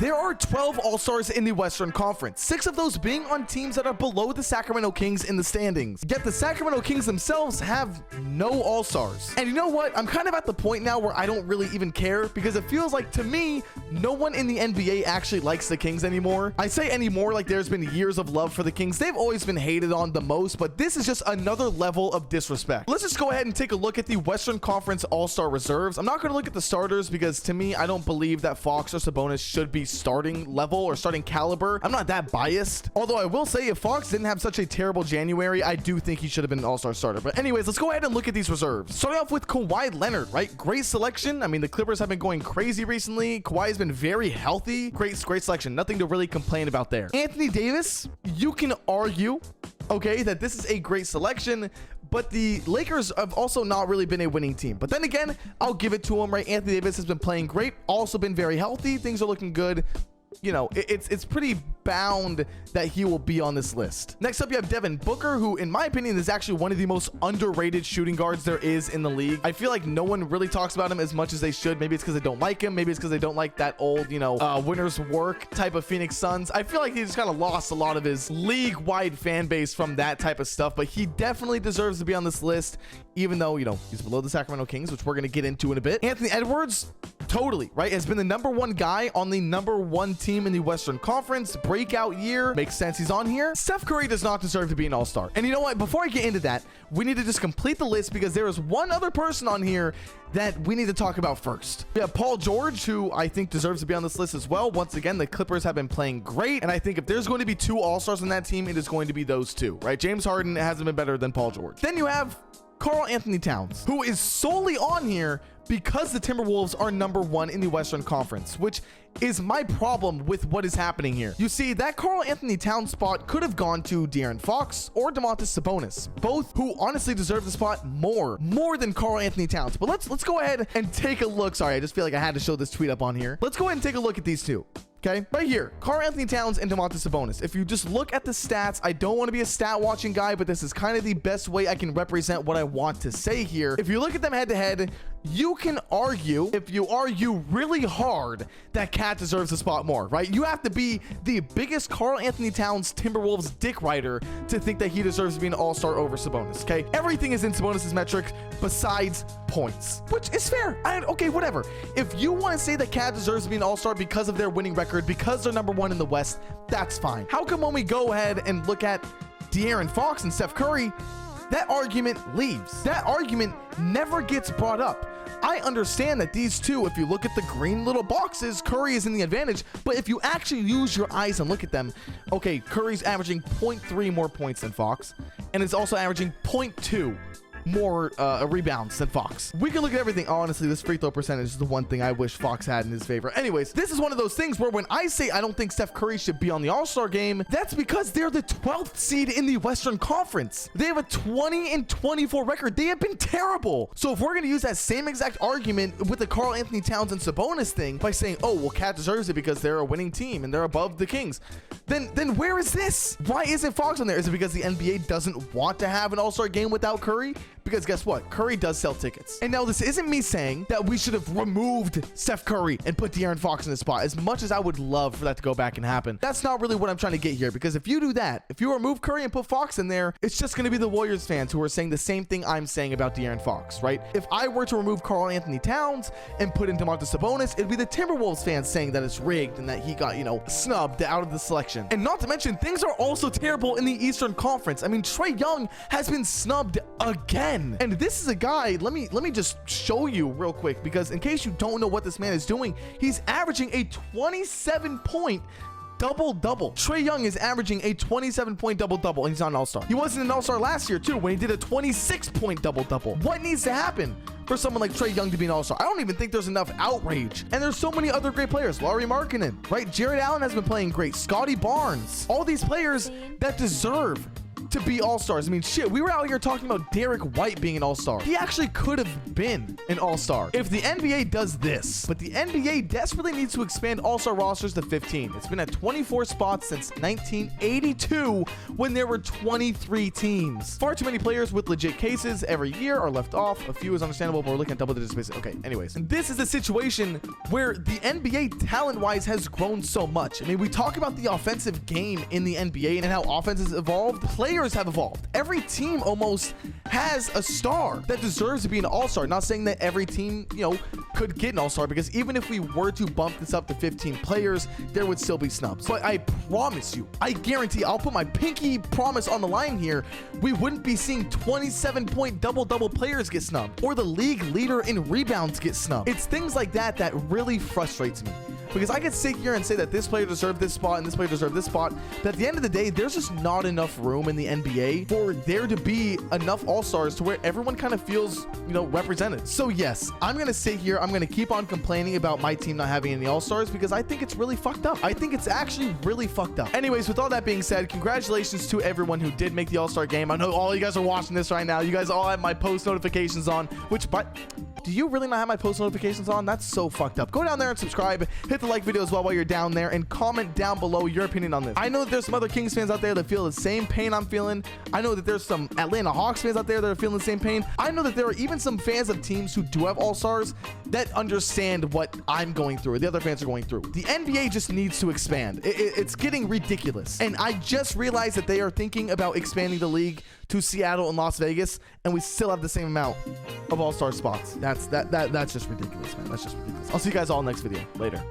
There are 12 All-Stars in the Western Conference, 6 of those being on teams that are below the Sacramento Kings in the standings. Yet the Sacramento Kings themselves have no All-Stars. And you know what? I'm kind of at the point now where I don't really even care, because it feels like, to me, no one in the NBA actually likes the Kings anymore. I say anymore like there's been years of love for the Kings. They've always been hated on the most, but this is just another level of disrespect. Let's just go ahead and take a look at the Western Conference All-Star reserves. I'm not going to look at the starters because, to me, I don't believe that Fox or Sabonis should be starting level or starting caliber. I'm not that biased. Although I will say, if Fox didn't have such a terrible January, I do think he should have been an All-Star starter. But anyways, let's go ahead and look at these reserves. Starting off with Kawhi Leonard, right? Great selection. I mean, the Clippers have been going crazy recently. Kawhi has been very healthy. Great selection. Nothing to really complain about there. Anthony Davis, you can argue, okay, that this is a great selection, but the Lakers have also not really been a winning team. But then again, I'll give it to him, right? Anthony Davis has been playing great, also been very healthy. Things are looking good. You know, it's pretty bound that he will be on this list. Next up, you have Devin Booker, who, in my opinion, is actually one of the most underrated shooting guards there is in the league. I feel like no one really talks about him as much as they should. Maybe it's because they don't like him. Maybe it's because they don't like that old, you know, winner's work type of Phoenix Suns. I feel like he just kind of lost a lot of his league-wide fan base from that type of stuff, but he definitely deserves to be on this list, even though, you know, he's below the Sacramento Kings, which we're going to get into in a bit. Anthony Edwards, totally, right, has been the #1 guy on the #1 team in the Western Conference. Breakout year. Makes sense he's on here. Steph Curry does not deserve to be an All-Star. And you know what? Before I get into that, we need to just complete the list, because there is one other person on here that we need to talk about first. We have Paul George, who I think deserves to be on this list as well. Once again, the Clippers have been playing great, and I think if there's going to be 2 All-Stars on that team, it is going to be those 2, right? James Harden hasn't been better than Paul George. Then you have Karl Anthony Towns, who is solely on here because the Timberwolves are #1 in the Western Conference, which is my problem with what is happening here. You see, that Karl Anthony Towns spot could have gone to De'Aaron Fox or Domantas Sabonis, both who honestly deserve the spot more than Karl Anthony Towns. But let's go ahead and take a look. Sorry, I just feel like I had to show this tweet up on here. Let's go ahead and take a look at these two. Okay, right here, Karl Anthony Towns and Domantas Sabonis. If you just look at the stats, I don't want to be a stat watching guy, but this is kind of the best way I can represent what I want to say here. If you look at them head to head, you can argue, if you argue really hard, that Cat deserves a spot more, right? You have to be the biggest Karl Anthony Towns Timberwolves dick rider to think that he deserves to be an All-Star over Sabonis, okay? Everything is in Sabonis' metrics besides points, which is fair. Okay, whatever. If you want to say that Cat deserves to be an All-Star because of their winning record, because they're #1 in the West, that's fine. How come when we go ahead and look at De'Aaron Fox and Steph Curry, that argument leaves? That argument never gets brought up. I understand that these two, if you look at the green little boxes, Curry is in the advantage, but if you actually use your eyes and look at them, okay, Curry's averaging 0.3 more points than Fox, and is also averaging 0.2 more rebounds than Fox. We can look at everything. Honestly, this free throw percentage is the one thing I wish Fox had in his favor. Anyways, this is one of those things where when I say I don't think Steph Curry should be on the All-Star game, that's because they're the 12th seed in the Western Conference. They have a 20-24 record. They have been terrible. So if we're going to use that same exact argument with the Karl Anthony Towns and Sabonis thing by saying, oh, well, Cat deserves it because they're a winning team and they're above the Kings, then where is this? Why isn't Fox on there? Is it because the NBA doesn't want to have an All-Star game without Curry? Because guess what? Curry does sell tickets. And now this isn't me saying that we should have removed Steph Curry and put De'Aaron Fox in the spot, as much as I would love for that to go back and happen. That's not really what I'm trying to get here, because if you do that, if you remove Curry and put Fox in there, it's just going to be the Warriors fans who are saying the same thing I'm saying about De'Aaron Fox, right? If I were to remove Karl Anthony Towns and put in Domantas Sabonis, it'd be the Timberwolves fans saying that it's rigged and that he got, you know, snubbed out of the selection. And not to mention, things are also terrible in the Eastern Conference. I mean, Trae Young has been snubbed again. And this is a guy, let me just show you real quick, because in case you don't know what this man is doing, he's averaging a 27-point double-double. Trae Young is averaging a 27-point double-double, and he's not an All-Star. He wasn't an All-Star last year, too, when he did a 26-point double-double. What needs to happen for someone like Trae Young to be an All-Star? I don't even think there's enough outrage. And there's so many other great players. Lauri Markkanen, right? Jared Allen has been playing great. Scotty Barnes. All these players that deserve to be all-stars. I mean, shit, we were out here talking about Derek White being an all-star. He actually could have been an all-star if the NBA does this. But the NBA desperately needs to expand all-star rosters to 15. It's been at 24 spots since 1982 when there were 23 teams. Far too many players with legit cases every year are left off. A few is understandable, but we're looking at double-digit space. Okay, anyways. And this is a situation where the NBA talent-wise has grown so much. I mean, we talk about the offensive game in the NBA and how offenses evolved. Players have evolved. Every team almost has a star that deserves to be an all-star. Not saying that every team, you know, could get an all-star, because even if we were to bump this up to 15 players, there would still be snubs. But I promise you, I guarantee, I'll put my pinky promise on the line here, we wouldn't be seeing 27-point double-double players get snubbed, or the league leader in rebounds get snubbed. It's things like that that really frustrates me. Because I could sit here and say that this player deserved this spot and this player deserved this spot, but at the end of the day, there's just not enough room in the NBA for there to be enough all-stars to where everyone kind of feels, you know, represented. So yes, I'm going to sit here, I'm going to keep on complaining about my team not having any all-stars because I think it's really fucked up. I think it's actually really fucked up. Anyways, with all that being said, congratulations to everyone who did make the all-star game. I know all you guys are watching this right now. You guys all have my post notifications on, which, but do you really not have my post notifications on? That's so fucked up. Go down there and subscribe, hit the like video as well while you're down there, and comment down below your opinion on this. I know that there's some other Kings fans out there that feel the same pain I'm feeling. I know that there's some Atlanta Hawks fans out there that are feeling the same pain. I know that there are even some fans of teams who do have all-stars that understand what I'm going through, or the other fans are going through. The NBA just needs to expand. It's getting ridiculous. And I just realized that they are thinking about expanding the league to Seattle and Las Vegas, and we still have the same amount of all-star spots. That's just ridiculous, man. That's just ridiculous. I'll see you guys all next video. Later.